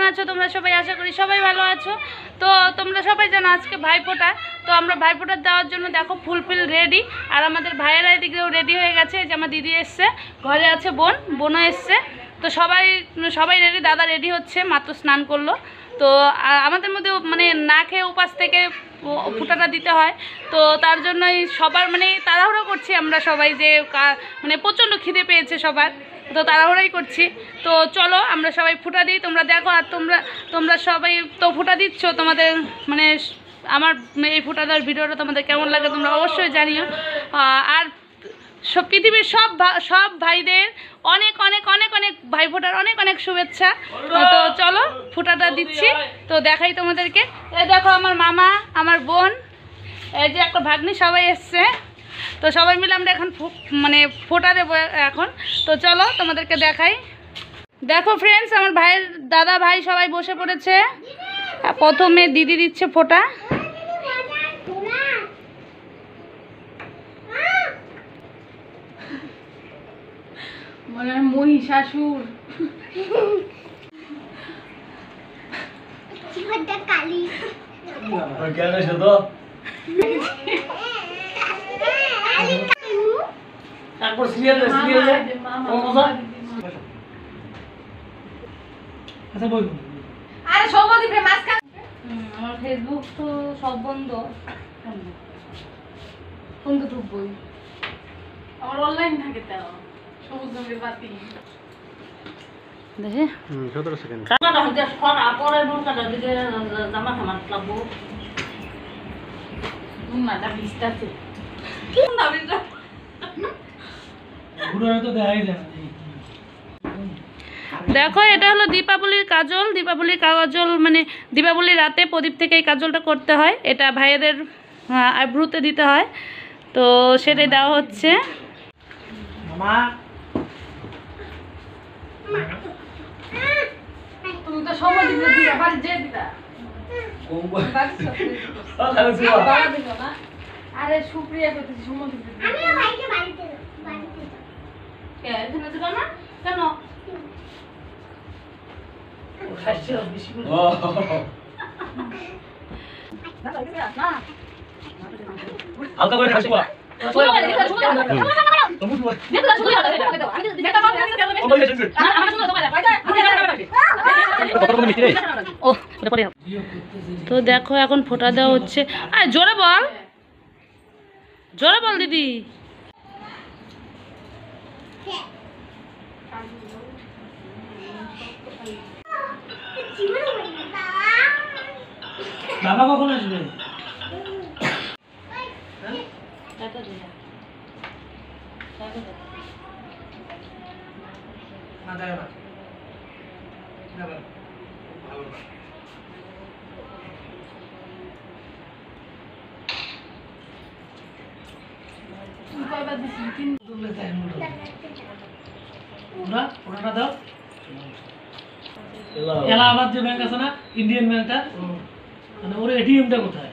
আছো তোমরা সবাই? আশা করি সবাই ভালো আছো। তো তোমরা সবাই জানো আজকে ভাইফোঁটা। তো আমরা ভাইফোঁটা দেওয়ার জন্য দেখো ফুলফিল রেডি। আর আমাদের ভাইয়েরা এদিকেও রেডি হয়ে গেছে। যে আমার দিদি এসছে, ঘরে আছে বোনও এসছে। তো সবাই রেডি। দাদা রেডি হচ্ছে, মাত্র স্নান করলো। তো আমাদের মধ্যে মানে না খেয়ে উপাস থেকে ফোঁটাটা দিতে হয়। তো তার জন্যই সবার মানে তাড়াহুড়ো করছি আমরা সবাই, যে মানে প্রচণ্ড খিদে পেয়েছে সবার। তো তাড়াহুড়াই করছি। তো চলো আমরা সবাই ফোঁটা দিই, তোমরা দেখো। আর তোমরা সবাই তো ফোঁটা দিচ্ছ, তোমাদের মানে আমার এই ফোঁটা দেওয়ার ভিডিওটা তোমাদের কেমন লাগে তোমরা অবশ্যই জানিও। আর পৃথিবীর সব ভাইদের অনেক অনেক অনেক অনেক ভাইফোঁটার অনেক অনেক শুভেচ্ছা। তো চলো ফোঁটাটা দিচ্ছি, তো দেখাই তোমাদেরকে। এই দেখো আমার মামা, আমার বোন, এই যে একটা ভাগ্নি, সবাই এসছে। তো সবাই মিলে আমরা এখন মানে ফোঁটা দেবো এখন। তো চলো তোমাদেরকে দেখাই। দেখো ফ্রেন্ডস, আমার ভাইয়ের দাদা ভাই সবাই বসে পড়েছে। প্রথমে দিদি দিচ্ছে ফোঁটা। মনে হয় মহিষাসুর। আমার ফেসবুক তো সব বন্ধ, বন্ধ ঢুকবই। আমার অনলাইন থাকে তো সবুজ রঙের বাতি দেখে 17 সেকেন্ড কাটা হচ্ছে ফর আপরে নুন কাটা দিকে জামা খামার লাগবো নুন মাটা বিস্তাছে কি না বিস্তা পুরো তো দেখাই যায়। দেখো এটা হলো দীপাবলির কাজল। দীপাবলির কাজল মানে দীপাবলির রাতে প্রদীপ থেকে এই কাজলটা করতে হয়। এটা ভাইয়েদের আইব্রুতে দিতে হয়। তো সেটাই দেওয়া হচ্ছে। মামা তুমি তো সময় দিবে দিবা বাড়ি যে দিবা কোন বাড়ি সব দিবা না। আরে সুপ্রিয়া কইতেছি সময় দিবে। আমি ভাইকে বাড়িতে কে এখানে দিবা না কেন? ও খাইছে বেশি করে। ও না লাগে না হালকা করে খাইছে বলা তো দেখো এখন ফোঁটা দেওয়া হচ্ছে। আর জোরে বল দিদি। বাবা কখন আসবে? এলাহাবাদ যে ব্যাংক আছে না, ইন্ডিয়ান ব্যাংকটা, মানে ওর এটিএমটা কোথায়?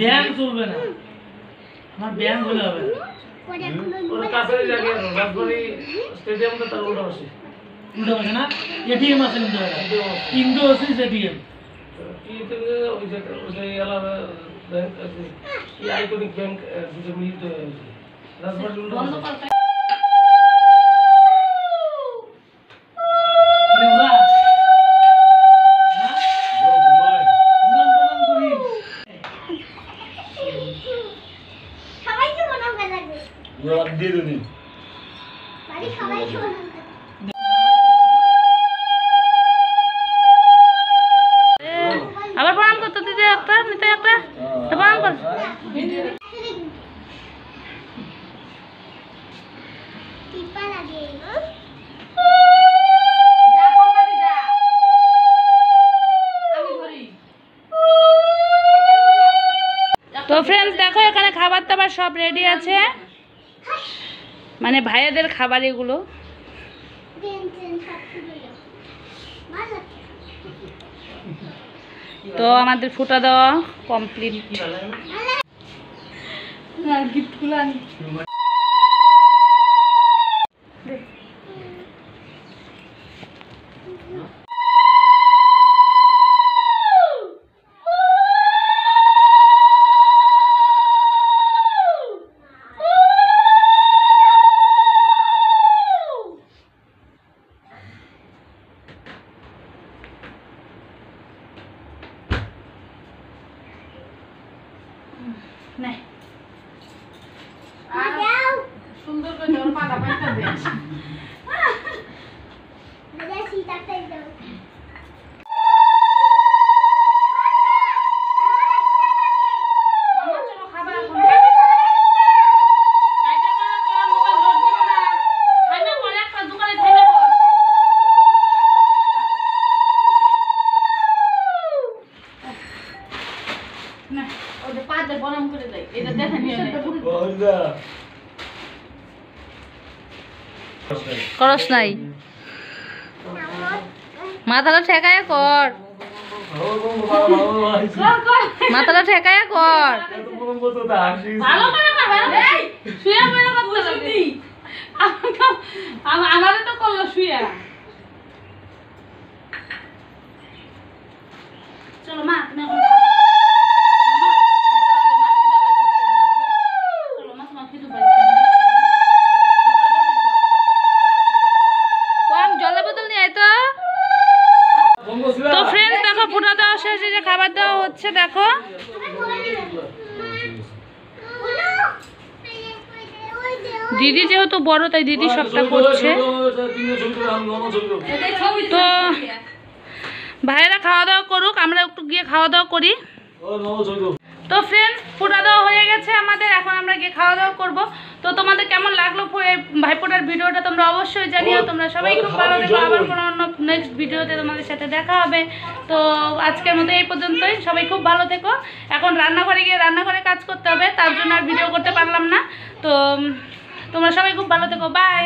ব্যাংক চলবে না, আমার ব্যাংক হলে হবে না। এটিএম আছে ইন্দো এটিএম আইকনিক ব্যাংক দুটো মিলিত হয়েছে। আবার প্রণাম করতে দিতে একটা নিতে একটা প্রণাম কর। তো ফ্রেন্ডস দেখো এখানে খাবার দাবার সব রেডি আছে, মানে ভাইয়াদের খাবার এগুলো। তো আমাদের ফোঁটা দেওয়া কমপ্লিট। করস নাই মাথাটা ঠেকায় কর মাথাটা ঠেকায় কর আমাদের তো করলো শুয়ে চলো মা তো ফ্রেন্ডস দেখো পুরো দেওয়া শেষ, যে খাবার দেওয়া হচ্ছে দেখো। দিদি যেহেতু বড় তাই দিদি সবটা করছে। তো ভাইয়েরা খাওয়া দাওয়া করুক, আমরা একটু গিয়ে খাওয়া দাওয়া করি। তো ফ্রেন্ডস পুরা দেওয়া হয়ে গেছে আমাদের, এখন আমরা গিয়ে খাওয়া দাওয়া করবো। তো তোমাদের কেমন লাগলো ভাইফোঁটার ভিডিওটা তোমরা অবশ্যই জানিও। তোমরা সবাই খুব ভালো থেকো, আবার কোনো অন্য নেক্সট ভিডিওতে তোমাদের সাথে দেখা হবে। তো আজকের মতো এই পর্যন্তই, সবাই খুব ভালো থেকো। এখন রান্নাঘরে গিয়ে রান্নাঘরে কাজ করতে হবে, তার জন্য আর ভিডিও করতে পারলাম না। তো তোমরা সবাই খুব ভালো থেকো, বাই।